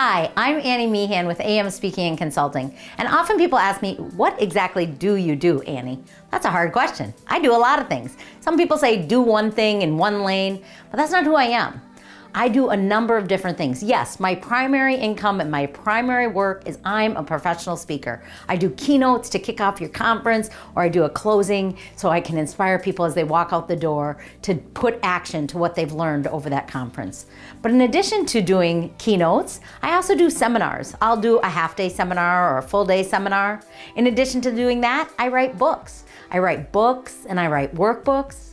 Hi, I'm Annie Meehan with AM Speaking and Consulting, and often people ask me, what exactly do you do, Annie? That's a hard question. I do a lot of things. Some people say do one thing in one lane, but that's not who I am. I do a number of different things. Yes, my primary income and my primary work is I'm a professional speaker. I do keynotes to kick off your conference, or I do a closing so I can inspire people as they walk out the door to put action to what they've learned over that conference. But in addition to doing keynotes, I also do seminars. I'll do a half-day seminar or a full-day seminar. In addition to doing that, I write books. I write books and I write workbooks.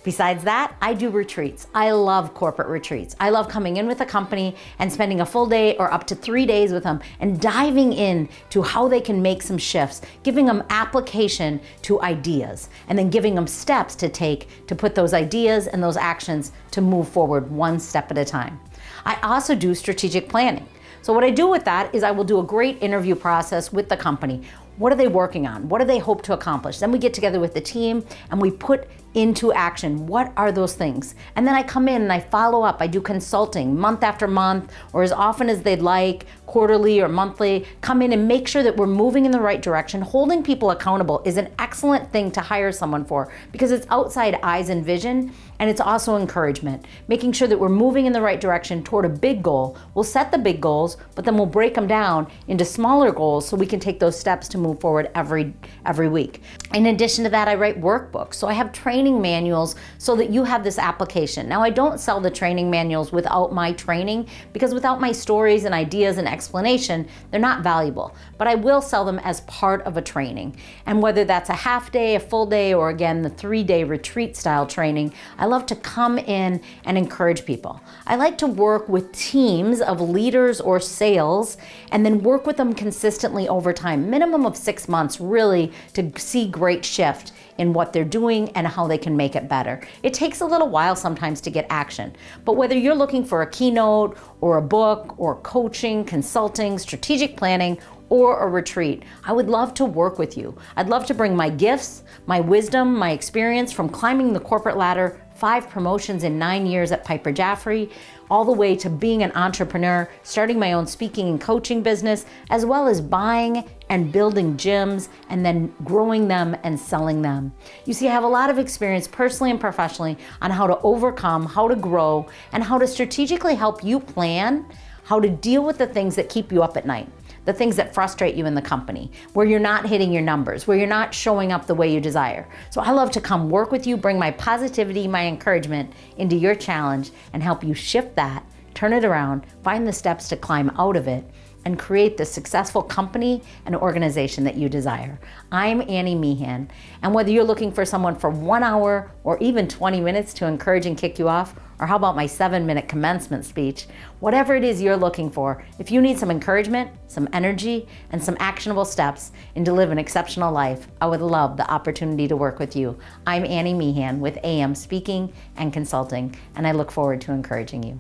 Besides that, I do retreats. I love corporate retreats. I love coming in with a company and spending a full day or up to 3 days with them and diving in to how they can make some shifts, giving them application to ideas, and then giving them steps to take to put those ideas and those actions to move forward one step at a time. I also do strategic planning. So what I do with that is I will do a great interview process with the company. What are they working on? What do they hope to accomplish? Then we get together with the team and we put into action, what are those things? And then I come in and I follow up. I do consulting month after month, or as often as they'd like, quarterly or monthly, come in and make sure that we're moving in the right direction. Holding people accountable is an excellent thing to hire someone for because it's outside eyes and vision, and it's also encouragement. Making sure that we're moving in the right direction toward a big goal. We'll set the big goals, but then we'll break them down into smaller goals so we can take those steps to move forward every week. In addition to that, I write workbooks. So I have training manuals so that you have this application. Now, I don't sell the training manuals without my training because without my stories and ideas and explanation, they're not valuable. But I will sell them as part of a training. And whether that's a half day, a full day, or again, the 3-day retreat style training, I love to come in and encourage people. I like to work with teams of leaders or sales and then work with them consistently over time, minimum of 6 months really, to see great shift in what they're doing and how they can make it better. It takes a little while sometimes to get action, but whether you're looking for a keynote or a book or coaching, consulting, strategic planning, or a retreat, I would love to work with you. I'd love to bring my gifts, my wisdom, my experience from climbing the corporate ladder, 5 promotions in 9 years at Piper Jaffray, all the way to being an entrepreneur, starting my own speaking and coaching business, as well as buying and building gyms and then growing them and selling them. You see, I have a lot of experience personally and professionally on how to overcome, how to grow, and how to strategically help you plan how to deal with the things that keep you up at night. The things that frustrate you in the company, where you're not hitting your numbers, where you're not showing up the way you desire. So I love to come work with you, bring my positivity, my encouragement into your challenge and help you shift that, turn it around, find the steps to climb out of it, and create the successful company and organization that you desire. I'm Annie Meehan, and whether you're looking for someone for 1 hour or even 20 minutes to encourage and kick you off, or how about my 7-minute commencement speech, whatever it is you're looking for, if you need some encouragement, some energy, and some actionable steps in to live an exceptional life, I would love the opportunity to work with you. I'm Annie Meehan with AM Speaking and Consulting, and I look forward to encouraging you.